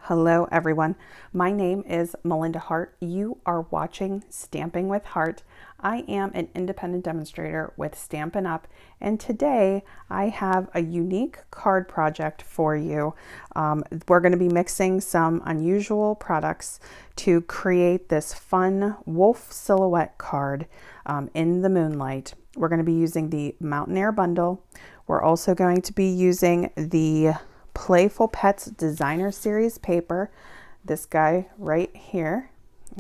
Hello everyone, my name is Melinda Hart. You are watching Stamping with Hart. I am an independent demonstrator with Stampin' Up! And today I have a unique card project for you. We're going to be mixing some unusual products to create this fun wolf silhouette card in the moonlight. We're going to be using the Mountaineer bundle. We're also going to be using the Playful Pets Designer Series paper, this guy right here,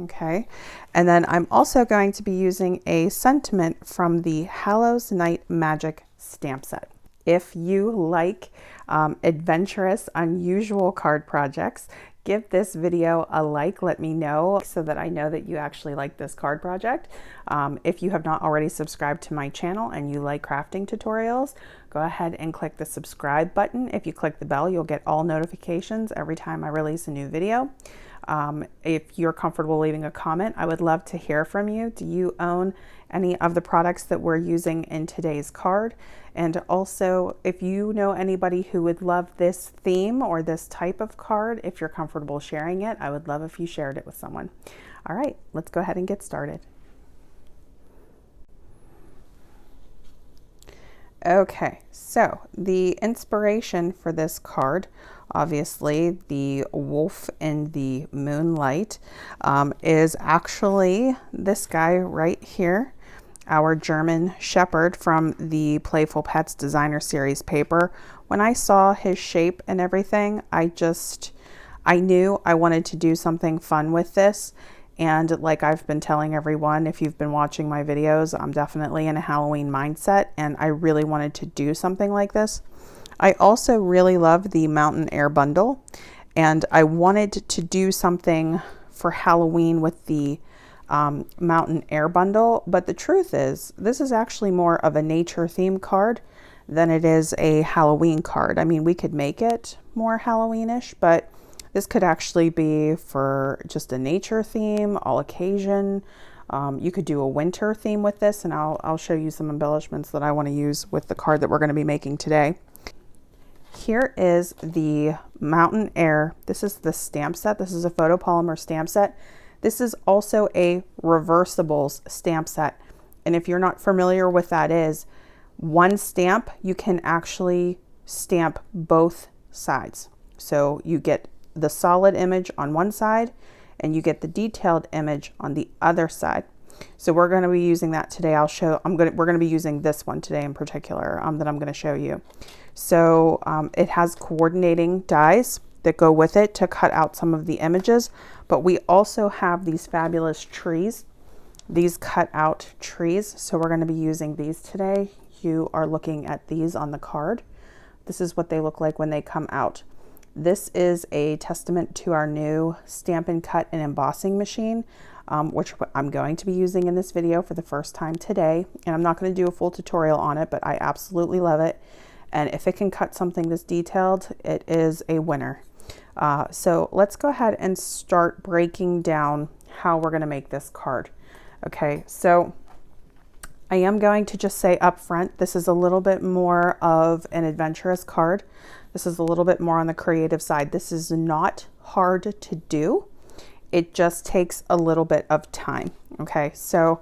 okay? And then I'm also going to be using a sentiment from the Hallows Night Magic stamp set. If you like adventurous, unusual card projects, give this video a like. Let me know so that I know that you actually like this card project. If you have not already subscribed to my channel and you like crafting tutorials, go ahead and click the subscribe button. If you click the bell, you'll get all notifications every time I release a new video. If you're comfortable leaving a comment, I would love to hear from you. Do you own any of the products that we're using in today's card? And also, if you know anybody who would love this theme or this type of card, if you're comfortable sharing it, I would love if you shared it with someone. All right, let's go ahead and get started. Okay, so the inspiration for this card, obviously the wolf in the moonlight, is actually this guy right here, our German Shepherd from the Playful Pets Designer Series paper. When I saw his shape and everything, I knew I wanted to do something fun with this. And like I've been telling everyone, if you've been watching my videos, I'm definitely in a Halloween mindset, and I really wanted to do something like this. I also really love the Mountaineer bundle, and I wanted to do something for Halloween with the Mountaineer bundle. But the truth is, this is actually more of a nature theme card than it is a Halloween card. I mean, we could make it more Halloweenish, but this could actually be for just a nature theme, all occasion. You could do a winter theme with this, and I'll show you some embellishments that I want to use with the card that we're going to be making today. Here is the Mountaineer. This is the stamp set. This is a photopolymer stamp set. This is also a reversibles stamp set. And if you're not familiar with that is, one stamp, you can actually stamp both sides. So you get the solid image on one side and you get the detailed image on the other side. So we're going to be using that today. We're going to be using this one today in particular that I'm going to show you. So it has coordinating dies that go with it to cut out some of the images, but we also have these fabulous trees, these cut out trees. So we're going to be using these today. You are looking at these on the card. This is what they look like when they come out. This is a testament to our new Stampin' Cut and embossing machine, which I'm going to be using in this video for the first time today. And I'm not going to do a full tutorial on it, but I absolutely love it. And if it can cut something this detailed, it is a winner. So let's go ahead and start breaking down how we're going to make this card. Okay, so I am going to just say up front, this is a little bit more of an adventurous card. This is a little bit more on the creative side. This is not hard to do. It just takes a little bit of time. Okay, so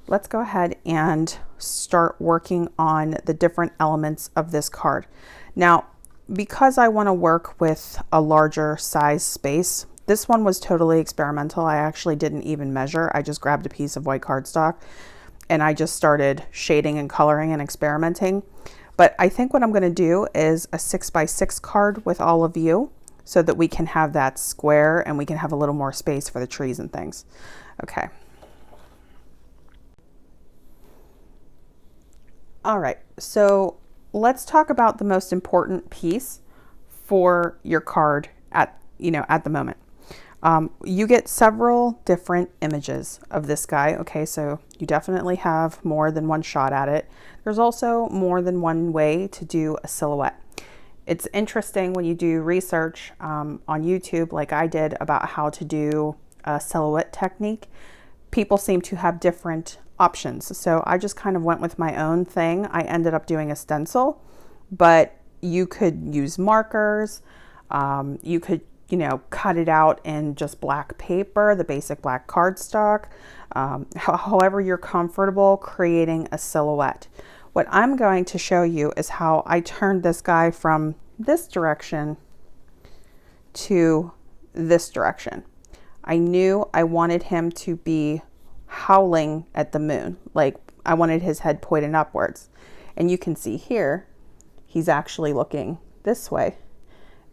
let's go ahead and start working on the different elements of this card. Now, because I want to work with a larger size space, this one was totally experimental. I actually didn't even measure. I just grabbed a piece of white cardstock and I just started shading and coloring and experimenting. But I think what I'm going to do is a 6x6 card with all of you so that we can have that square and we can have a little more space for the trees and things. Okay. All right, so let's talk about the most important piece for your card at the moment. You get several different images of this guy. Okay, so you definitely have more than one shot at it. There's also more than one way to do a silhouette. It's interesting when you do research on YouTube, like I did, about how to do a silhouette technique. People seem to have different options. So I just kind of went with my own thing. I ended up doing a stencil, but you could use markers. You could you know, cut it out in just black paper, the basic black cardstock, however you're comfortable creating a silhouette. What I'm going to show you is how I turned this guy from this direction to this direction. I knew I wanted him to be howling at the moon, like I wanted his head pointed upwards. And you can see here, he's actually looking this way,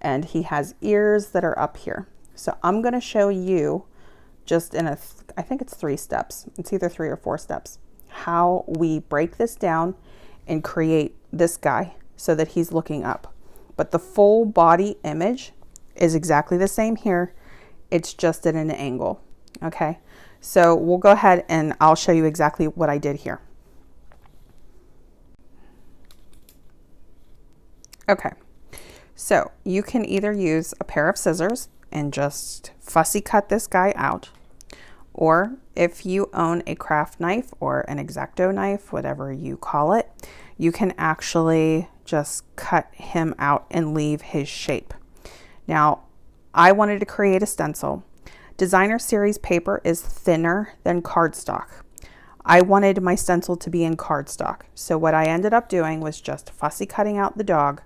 and he has ears that are up here. So I'm going to show you just in I think it's 3 steps. It's either 3 or 4 steps, how we break this down and create this guy so that he's looking up. But the full body image is exactly the same here. It's just at an angle. Okay. So we'll go ahead and I'll show you exactly what I did here. Okay. So you can either use a pair of scissors and just fussy cut this guy out, or if you own a craft knife or an X-Acto knife, whatever you call it, you can actually just cut him out and leave his shape. Now, I wanted to create a stencil. Designer series paper is thinner than cardstock. I wanted my stencil to be in cardstock. So what I ended up doing was just fussy cutting out the dog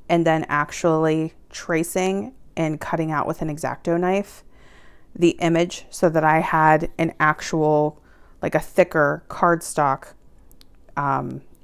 and then actually tracing and cutting out with an X-Acto knife the image so that I had an actual, like a thicker cardstock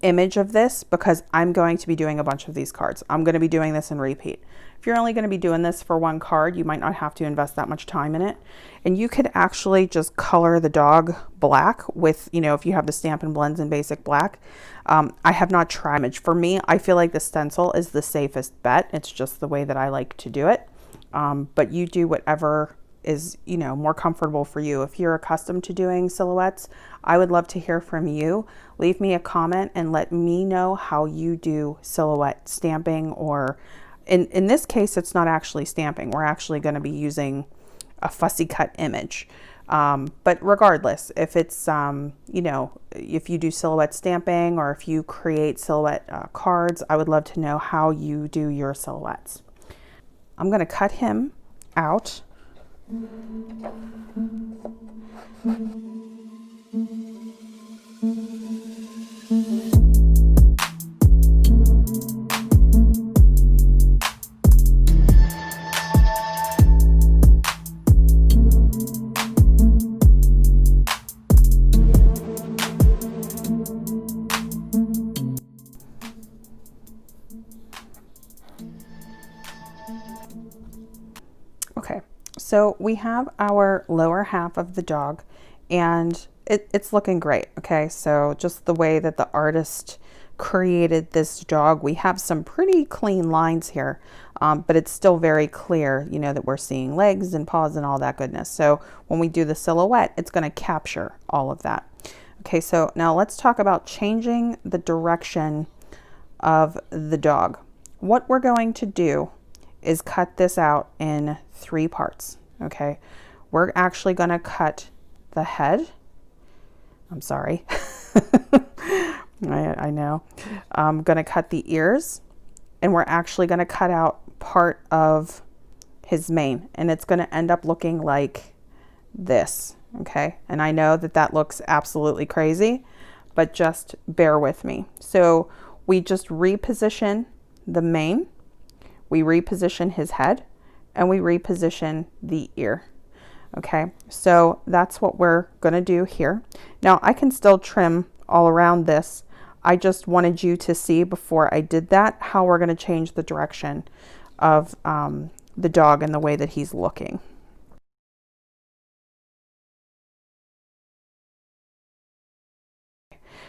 image of this, because I'm going to be doing a bunch of these cards. I'm going to be doing this in repeat. If you're only going to be doing this for one card, you might not have to invest that much time in it. And you could actually just color the dog black with, you know, if you have the Stampin' Blends in basic black. I have not tried image. For me, I feel like the stencil is the safest bet. It's just the way that I like to do it. But you do whatever is, you know, more comfortable for you. If you're accustomed to doing silhouettes, I would love to hear from you. Leave me a comment and let me know how you do silhouette stamping, or in this case, it's not actually stamping. We're actually going to be using a fussy cut image. But regardless, if it's, you know, if you do silhouette stamping or if you create silhouette cards, I would love to know how you do your silhouettes. I'm going to cut him out. Okay, so we have our lower half of the dog and it's looking great. Okay, so just the way that the artist created this dog, we have some pretty clean lines here, but it's still very clear, you know, that we're seeing legs and paws and all that goodness. So when we do the silhouette, it's going to capture all of that. Okay, so now let's talk about changing the direction of the dog. What we're going to do is cut this out in 3 parts. Okay, we're actually going to cut the head. I'm sorry. I know. I'm going to cut the ears, and we're actually going to cut out part of his mane, and it's going to end up looking like this. Okay, and I know that that looks absolutely crazy, but just bear with me. So we just reposition the mane, we reposition his head, and we reposition the ear. Okay, so that's what we're going to do here. Now I can still trim all around this. I just wanted you to see before I did that how we're going to change the direction of the dog and the way that he's looking.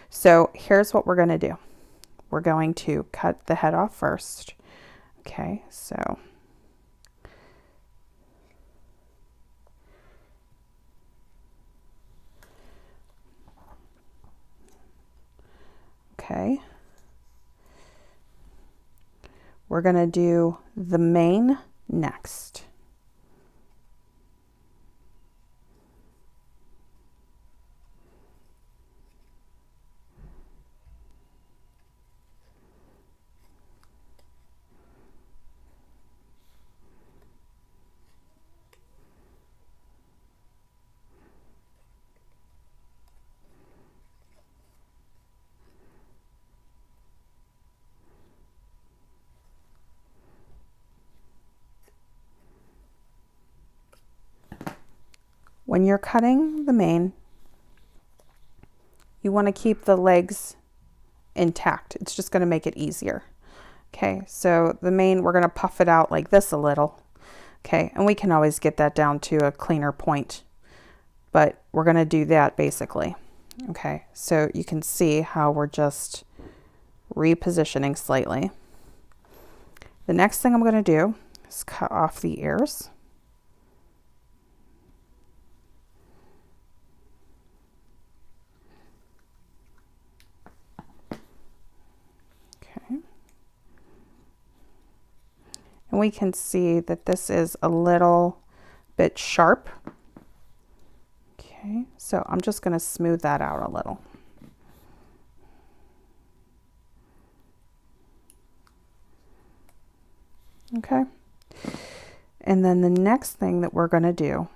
So here's what we're going to do. We're going to cut the head off first. Okay, so okay. We're going to do the mane next. when you're cutting the mane, you want to keep the legs intact. It's just going to make it easier. Okay, so the mane, we're going to puff it out like this a little. Okay, and we can always get that down to a cleaner point, but we're going to do that basically. Okay, so you can see how we're just repositioning slightly. The next thing I'm going to do is cut off the ears. Okay. And we can see that this is a little bit sharp. Okay, so I'm just going to smooth that out a little. Okay, and then the next thing that we're going to do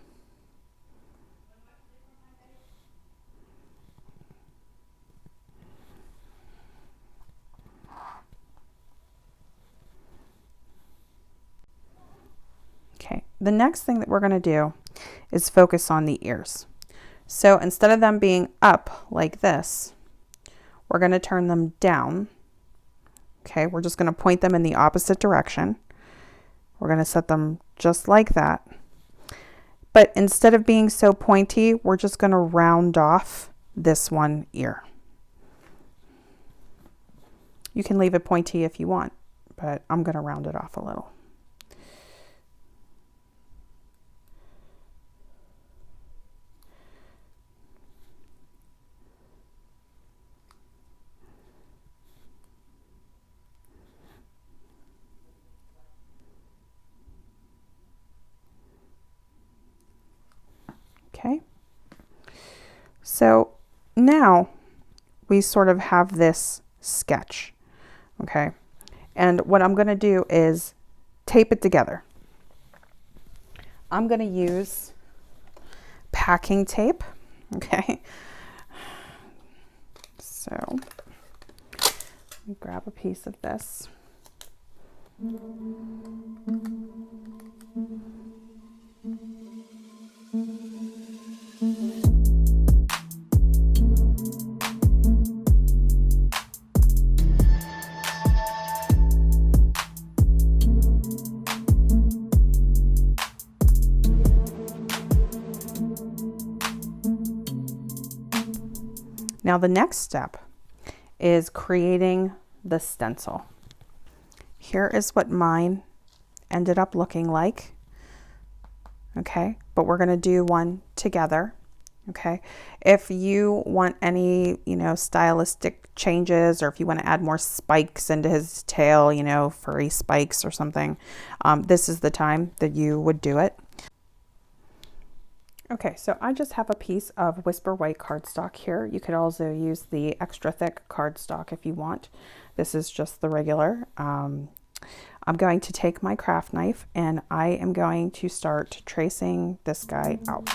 is focus on the ears. So instead of them being up like this, we're going to turn them down. Okay, we're just going to point them in the opposite direction. We're going to set them just like that. But instead of being so pointy, we're just going to round off this one ear. You can leave it pointy if you want, but I'm going to round it off a little. Okay, so now we sort of have this sketch, okay? And what I'm going to do is tape it together. I'm going to use packing tape, okay? So grab a piece of this. Now the next step is creating the stencil. Here is what mine ended up looking like. Okay, but we're going to do one together. Okay, if you want any, stylistic changes, or if you want to add more spikes into his tail, furry spikes or something, this is the time that you would do it. Okay, so I just have a piece of Whisper White cardstock here. You could also use the extra thick cardstock if you want. This is just the regular. I'm going to take my craft knife and I am going to start tracing this guy out.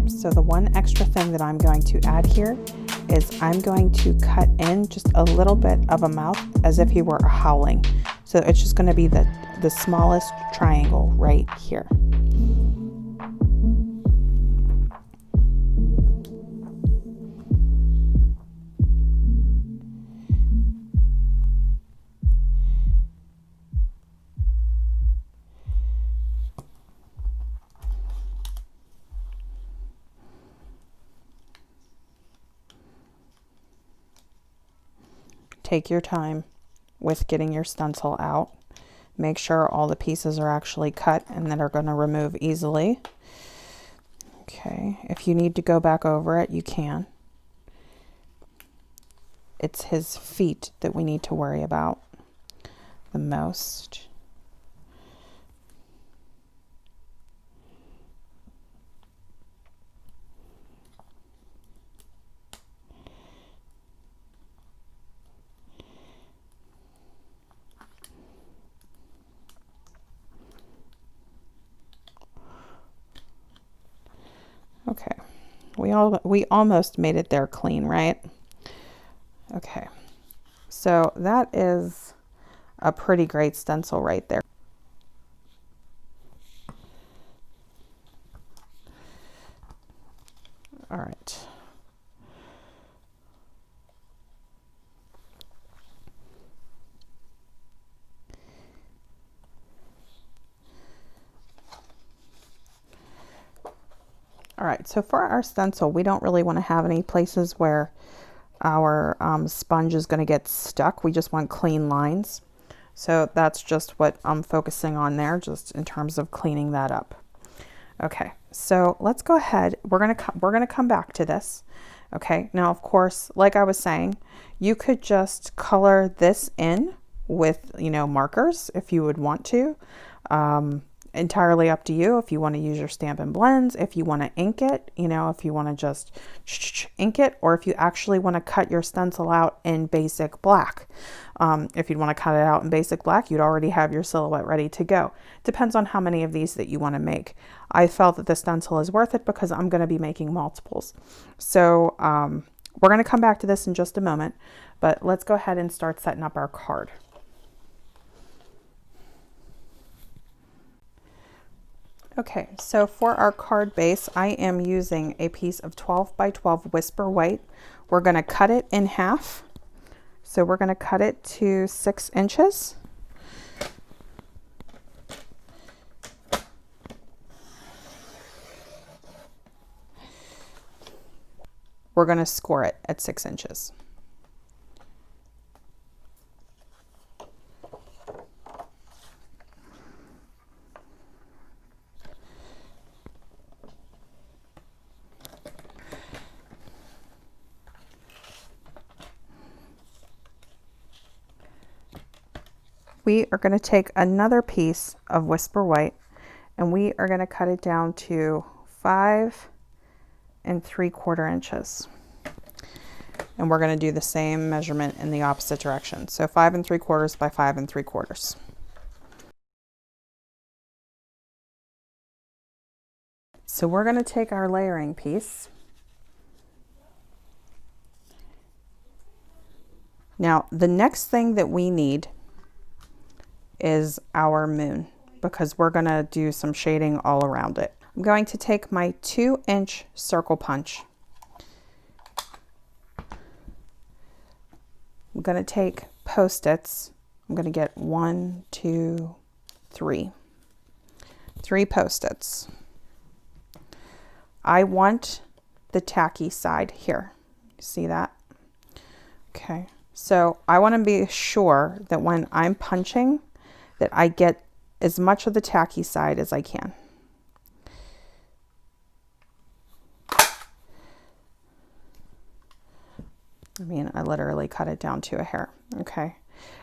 So the one extra thing that I'm going to add here is I'm going to cut in just a little bit of a mouth as if he were howling. So it's just going to be the smallest triangle right here. Take your time with getting your stencil out. Make sure all the pieces are actually cut and that are going to remove easily. Okay, if you need to go back over it, you can. it's his feet that we need to worry about the most. Okay, we almost made it there clean, right? Okay, so that is a pretty great stencil right there. All right. All right, so for our stencil, we don't really want to have any places where our sponge is going to get stuck. We just want clean lines. So that's just what I'm focusing on there, just in terms of cleaning that up. Okay, so let's go ahead. We're gonna come back to this. Okay, now of course, like I was saying, you could just color this in with, you know, markers if you would want to. Entirely up to you if you want to use your Stampin' Blends, if you want to ink it, you know, if you want to just ink it, or if you actually want to cut your stencil out in basic black. If you'd want to cut it out in basic black, you'd already have your silhouette ready to go. Depends on how many of these that you want to make. I felt that the stencil is worth it because I'm going to be making multiples. So we're going to come back to this in just a moment, but let's go ahead and start setting up our card. Okay, so for our card base, I am using a piece of 12 by 12 Whisper White. We're going to cut it in half. So we're going to cut it to 6 inches. We're going to score it at 6 inches. We are going to take another piece of Whisper White and we are going to cut it down to 5 3/4 inches. And we're going to do the same measurement in the opposite direction. So 5 3/4 by 5 3/4. So we're going to take our layering piece. Now, the next thing that we need is our moon, because we're going to do some shading all around it. I'm going to take my 2-inch circle punch. I'm going to take Post-its. I'm going to get 1, 2, 3. 3 Post-its. I want the tacky side here. See that? Okay. So I want to be sure that when I'm punching, that I get as much of the tacky side as I can. I mean, I literally cut it down to a hair. Okay.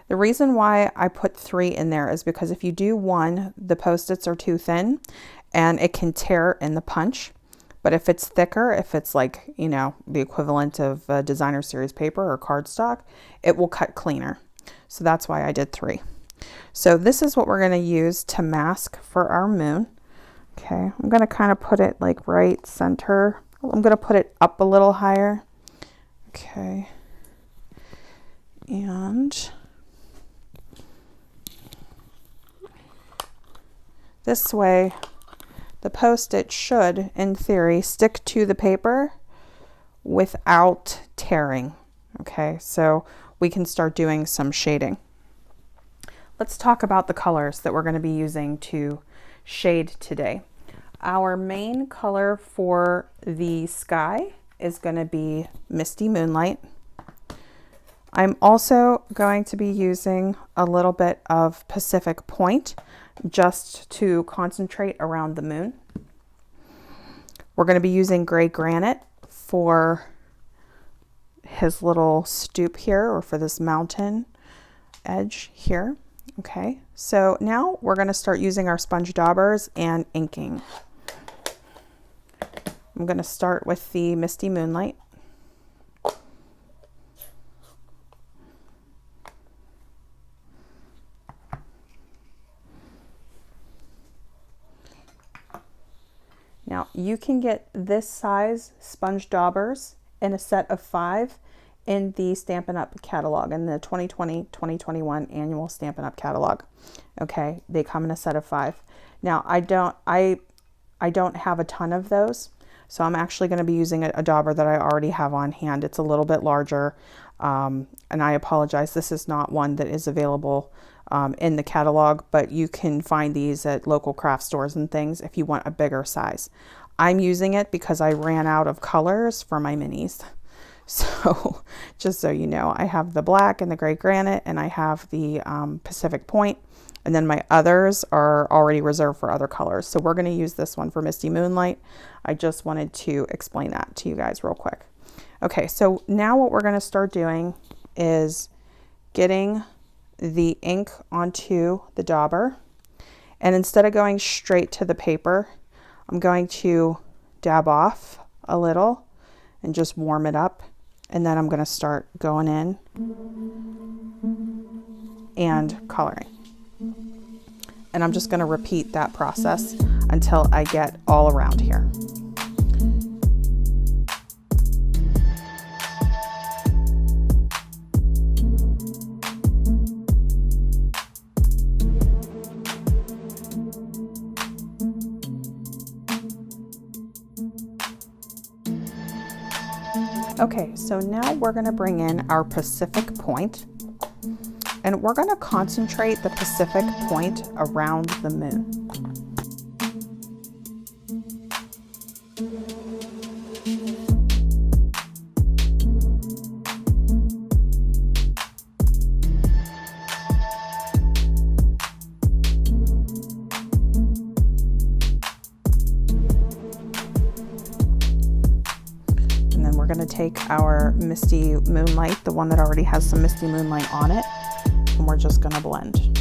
The reason why I put 3 in there is because if you do 1, the Post-its are too thin and it can tear in the punch. But if it's thicker, if it's like, you know, the equivalent of designer series paper or cardstock, it will cut cleaner. So that's why I did 3. So this is what we're going to use to mask for our moon. Okay, I'm going to kind of put it like right center. I'm going to put it up a little higher. Okay. And this way, the Post-it should, in theory, stick to the paper without tearing. Okay, so we can start doing some shading. Let's talk about the colors that we're going to be using to shade today. Our main color for the sky is going to be Misty Moonlight. I'm also going to be using a little bit of Pacific Point just to concentrate around the moon. We're going to be using Gray Granite for his little stoop here, or for this mountain edge here. Okay, so now we're going to start using our sponge daubers and inking. I'm going to start with the Misty Moonlight. Now you can get this size sponge daubers in a set of 5 in the Stampin' Up! Catalog, in the 2020-2021 annual Stampin' Up! Catalog. Okay, they come in a set of 5. Now I don't have a ton of those, so I'm actually going to be using a dauber that I already have on hand. It's a little bit larger, and I apologize, this is not one that is available in the catalog, but you can find these at local craft stores and things if you want a bigger size. I'm using it because I ran out of colors for my minis. So just so you know, I have the black and the gray granite, and I have the Pacific Point, and then my others are already reserved for other colors. So we're going to use this one for Misty Moonlight. I just wanted to explain that to you guys real quick. Okay, so now what we're going to start doing is getting the ink onto the dauber, and instead of going straight to the paper, I'm going to dab off a little and just warm it up, and then I'm going to start going in and coloring, and I'm just going to repeat that process until I get all around here. Okay, so now we're going to bring in our Pacific Point, and we're going to concentrate the Pacific Point around the moon. We're going to take our Misty Moonlight, the one that already has some Misty Moonlight on it, and we're just going to blend.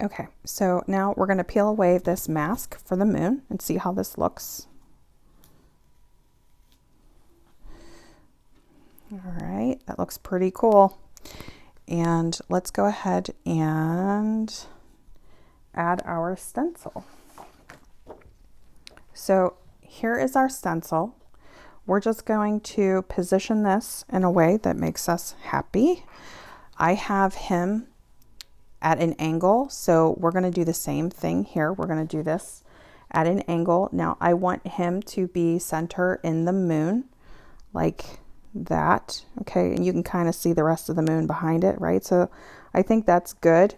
Okay, so now we're going to peel away this mask for the moon and see how this looks. All right, that looks pretty cool. And let's go ahead and add our stencil. So here is our stencil. We're just going to position this in a way that makes us happy. I have him at an angle, so we're going to do the same thing here. We're going to do this at an angle. Now I want him to be center in the moon like that. Okay, and you can kind of see the rest of the moon behind it, right? So I think that's good,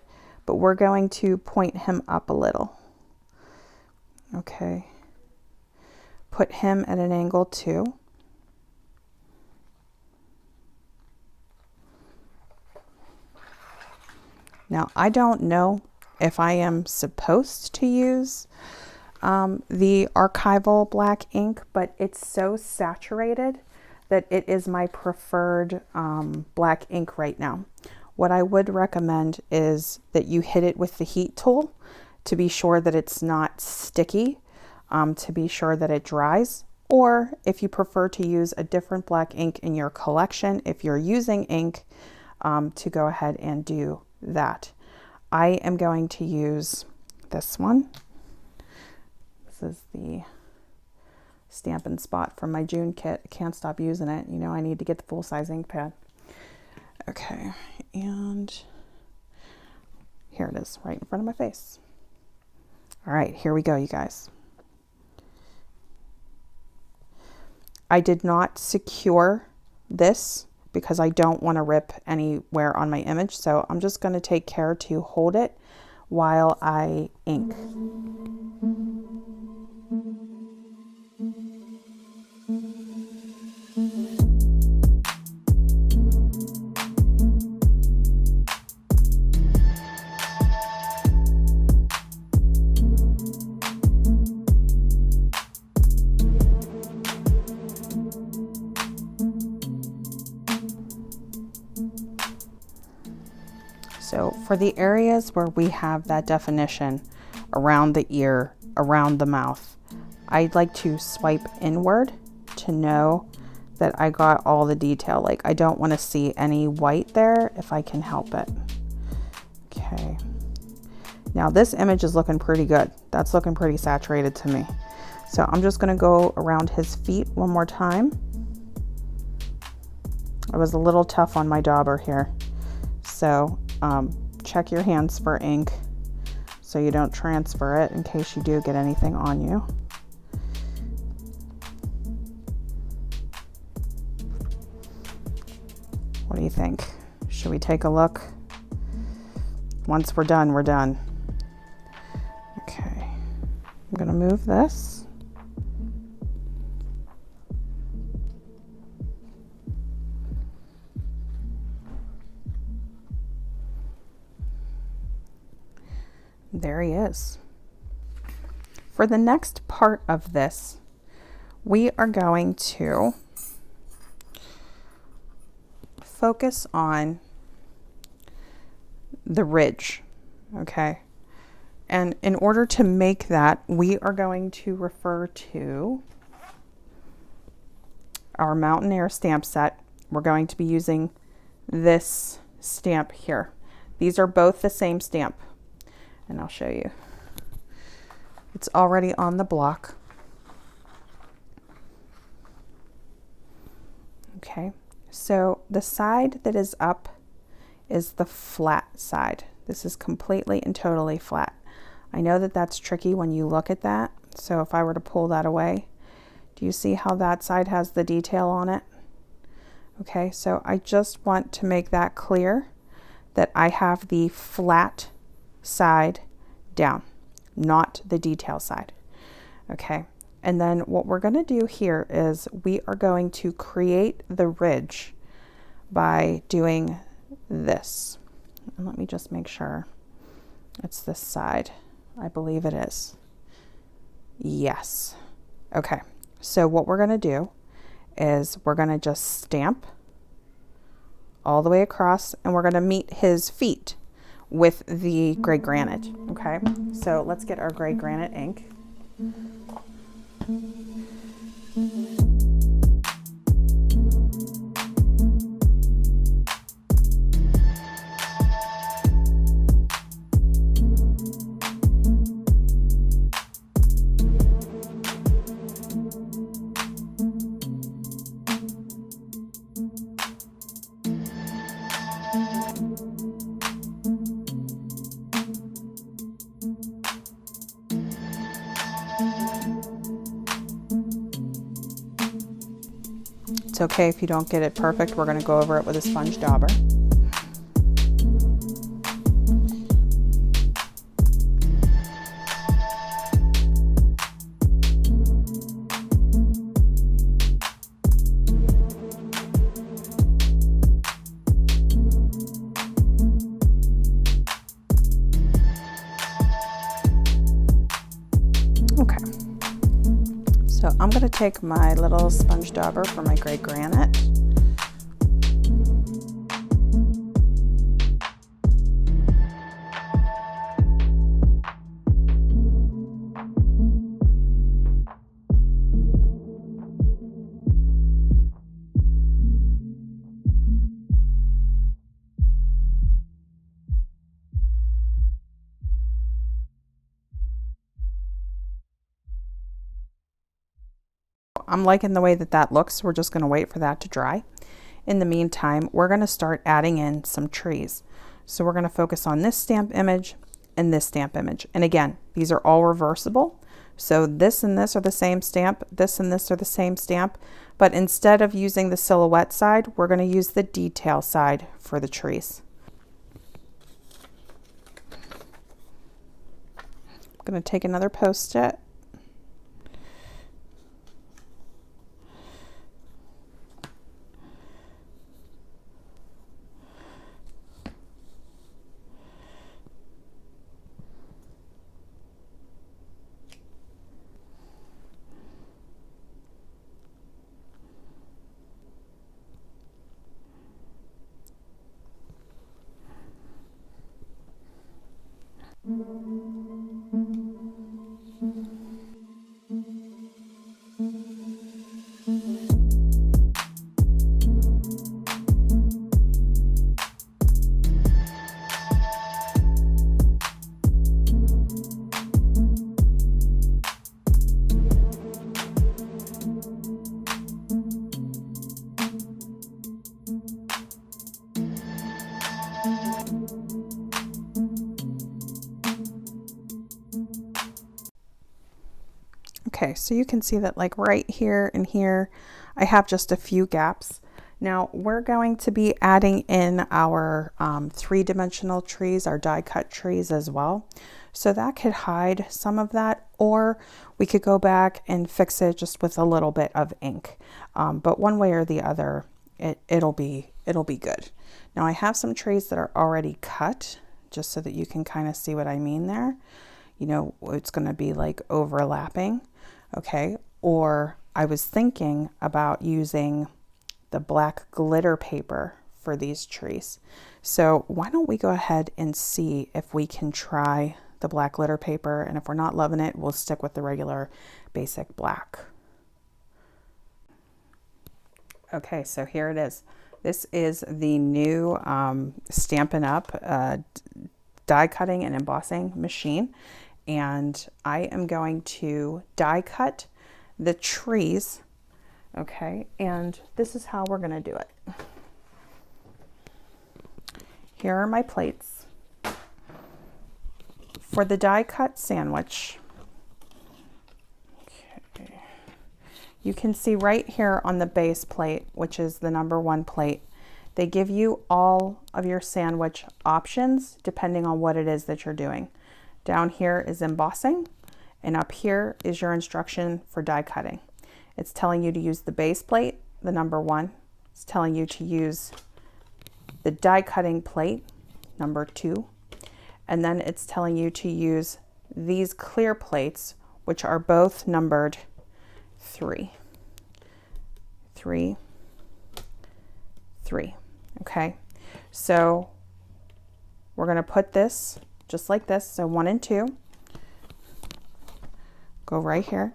but we're going to point him up a little. Okay, put him at an angle too. Now, I don't know if I am supposed to use the archival black ink, but it's so saturated that it is my preferred black ink right now. What I would recommend is that you hit it with the heat tool to be sure that it's not sticky, to be sure that it dries, or if you prefer to use a different black ink in your collection, if you're using ink, to go ahead and do that. I am going to use this one. This is the Stampin' Spot from my June kit. I can't stop using it. You know, I need to get the full-size ink pad. Okay, and here it is, right in front of my face. All right, here we go, you guys. I did not secure this because I don't want to rip anywhere on my image. So I'm just going to take care to hold it while I ink. For the areas where we have that definition around the ear, around the mouth, I'd like to swipe inward to know that I got all the detail. Like, I don't want to see any white there if I can help it. Okay. Now this image is looking pretty good. That's looking pretty saturated to me. So I'm just going to go around his feet one more time. I was a little tough on my dauber here. So check your hands for ink so you don't transfer it in case you do get anything on you. What do you think? Should we take a look? Once we're done, we're done. Okay, I'm gonna move this. There he is. For the next part of this, we are going to focus on the ridge, okay? And in order to make that, we are going to refer to our Mountaineer Stamp Set. We're going to be using this stamp here. These are both the same stamp, and I'll show you. It's already on the block. Okay, so the side that is up is the flat side. This is completely and totally flat. I know that that's tricky when you look at that. So if I were to pull that away, do you see how that side has the detail on it? Okay, so I just want to make that clear that I have the flat side down, not the detail side. Okay, and then what we're going to do here is we are going to create the ridge by doing this. And let me just make sure it's this side. I believe it is. Yes. Okay, so what we're going to do is we're going to just stamp all the way across, and we're going to meet his feet with the gray granite. Okay, so let's get our gray granite ink. It's okay if you don't get it perfect. We're going to go over it with a sponge dauber. Okay. So I'm going to take my little sponge dauber for my gray granite. I'm liking the way that that looks. We're just going to wait for that to dry. In the meantime, we're going to start adding in some trees. So we're going to focus on this stamp image and this stamp image. And again, these are all reversible. So this and this are the same stamp. This and this are the same stamp. But instead of using the silhouette side, we're going to use the detail side for the trees. I'm going to take another Post-it. Okay, so you can see that like right here and here, I have just a few gaps. Now we're going to be adding in our three-dimensional trees, our die cut trees as well. So that could hide some of that, or we could go back and fix it just with a little bit of ink. But one way or the other, it'll be good. Now I have some trees that are already cut, just so that you can kind of see what I mean there. You know, it's going to be like overlapping. Okay, or I was thinking about using the black glitter paper for these trees. So why don't we go ahead and see if we can try the black glitter paper, and if we're not loving it, we'll stick with the regular basic black. Okay, so here it is. This is the new Stampin' Up! Die cutting and embossing machine. And I am going to die cut the trees, okay? And this is how we're gonna do it. Here are my plates. For the die cut sandwich, okay, you can see right here on the base plate, which is the #1 plate, they give you all of your sandwich options depending on what it is that you're doing. Down here is embossing, and up here is your instruction for die cutting. It's telling you to use the base plate, the #1. It's telling you to use the die cutting plate, #2. And then it's telling you to use these clear plates, which are both numbered 3. 3, 3, okay? So we're gonna put this just like this, so 1 and 2, go right here.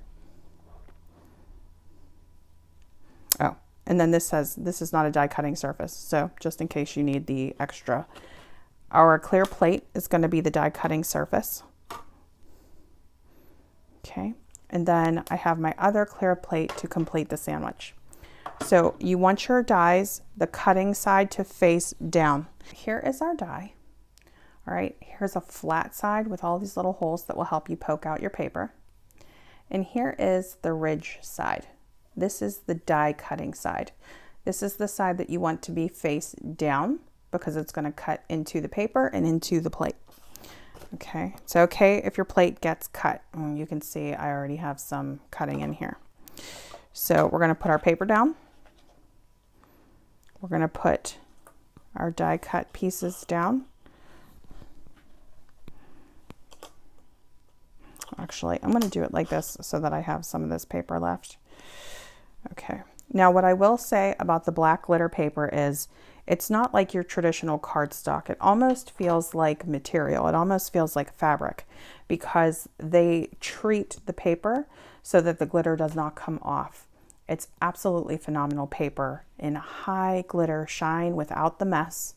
Oh, and then this says this is not a die cutting surface, so just in case you need the extra, our clear plate is going to be the die cutting surface. Okay, and then I have my other clear plate to complete the sandwich. So you want your dies, the cutting side to face down. Here is our die. All right, here's a flat side with all these little holes that will help you poke out your paper. And here is the ridge side. This is the die cutting side. This is the side that you want to be face down because it's going to cut into the paper and into the plate. Okay, it's okay if your plate gets cut. You can see I already have some cutting in here. So we're going to put our paper down. We're going to put our die cut pieces down. Actually, I'm going to do it like this so that I have some of this paper left. Okay. Now, what I will say about the black glitter paper is it's not like your traditional cardstock. It almost feels like material. It almost feels like fabric because they treat the paper so that the glitter does not come off. It's absolutely phenomenal paper in high glitter shine without the mess.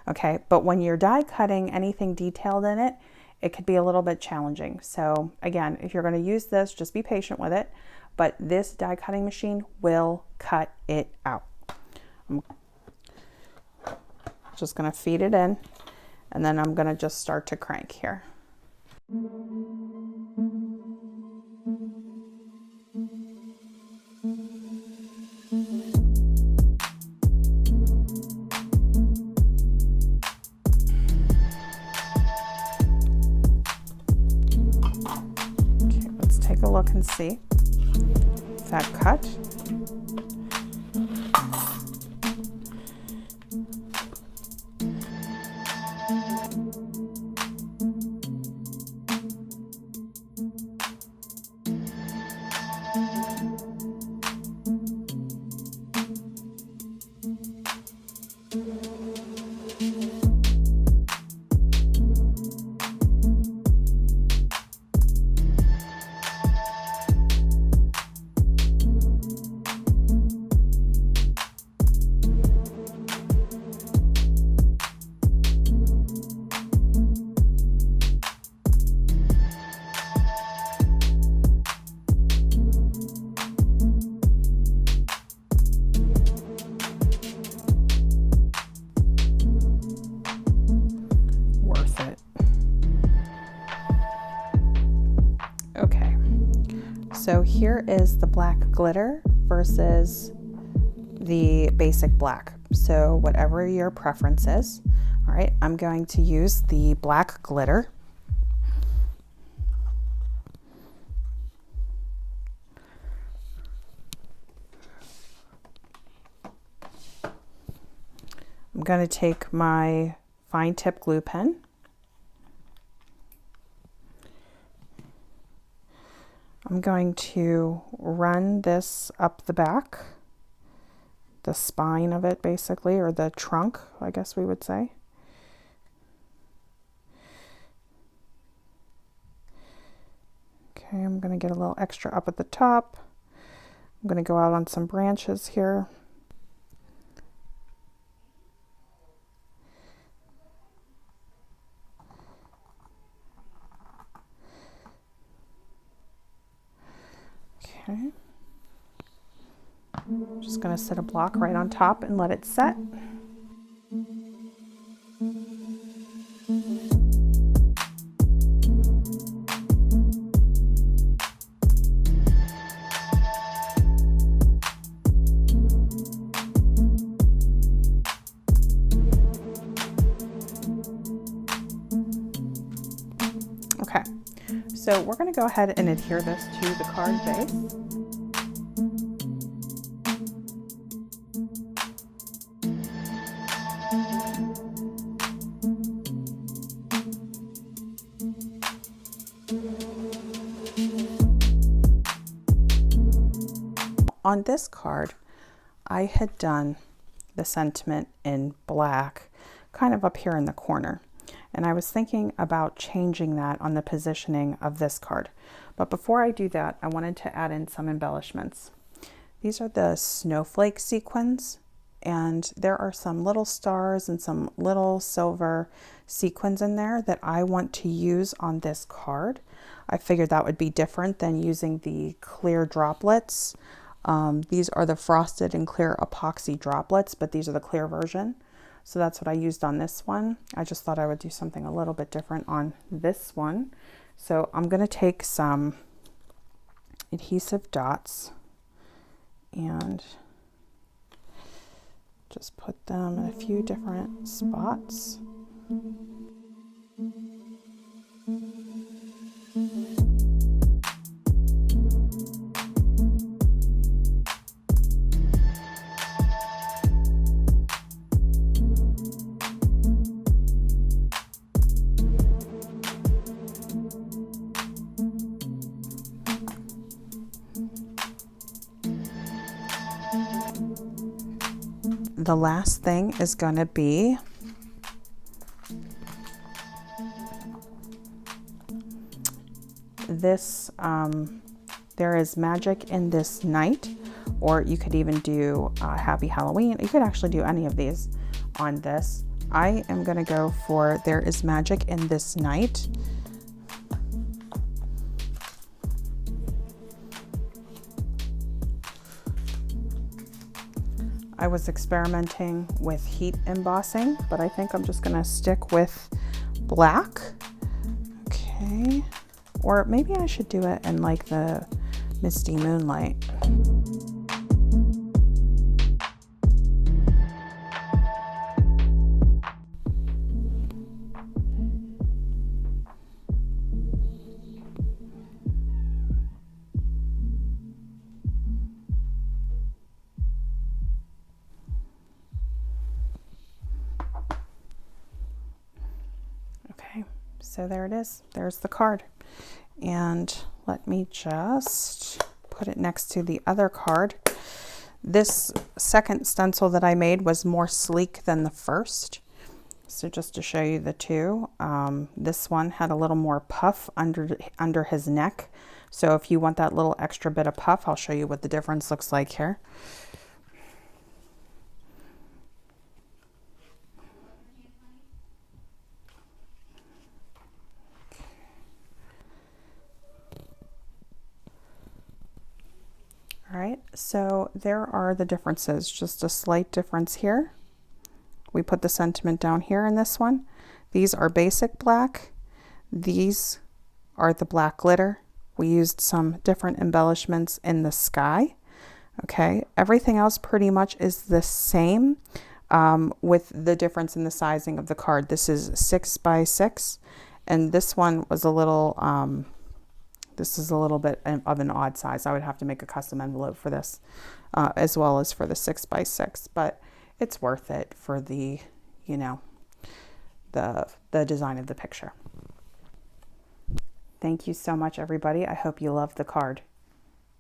Okay. But when you're die cutting anything detailed in it, it could be a little bit challenging. So again, if you're going to use this, just be patient with it. But this die cutting machine will cut it out. I'm just going to feed it in, and then I'm going to just start to crank here. Okay, let's take a look and see if that cut. So here is the black glitter versus the basic black. So whatever your preference is. All right, I'm going to use the black glitter. I'm going to take my fine tip glue pen. I'm going to run this up the back, the spine of it basically, or the trunk, I guess we would say. Okay, I'm going to get a little extra up at the top. I'm going to go out on some branches here. Okay. Just going to set a block right on top and let it set. Okay, so we're going to go ahead and adhere this to the card base. On this card, I had done the sentiment in black, kind of up here in the corner. And I was thinking about changing that on the positioning of this card. But before I do that, I wanted to add in some embellishments. These are the snowflake sequins, and there are some little stars and some little silver sequins in there that I want to use on this card. I figured that would be different than using the clear droplets. These are the frosted and clear epoxy droplets, but these are the clear version. So that's what I used on this one. I just thought I would do something a little bit different on this one. So I'm going to take some adhesive dots and just put them in a few different spots. The last thing is going to be this, there is magic in this night, or you could even do Happy Halloween. You could actually do any of these on this. I am going to go for There is Magic in This Night. I was experimenting with heat embossing, but I think I'm just going to stick with black. Okay. Or maybe I should do it in like the misty moonlight. So there it is. There's the card. And let me just put it next to the other card. This second stencil that I made was more sleek than the first. So just to show you the two, this one had a little more puff under his neck. So if you want that little extra bit of puff, I'll show you what the difference looks like here. All right, so there are the differences, just a slight difference here. We put the sentiment down here in this one. These are basic black. These are the black glitter. We used some different embellishments in the sky. Okay, everything else pretty much is the same, with the difference in the sizing of the card. This is 6 by 6, and this one was a little, this is a little bit of an odd size. I would have to make a custom envelope for this, as well as for the 6 by 6, but it's worth it for the, you know, the design of the picture. Thank you so much, everybody. I hope you love the card.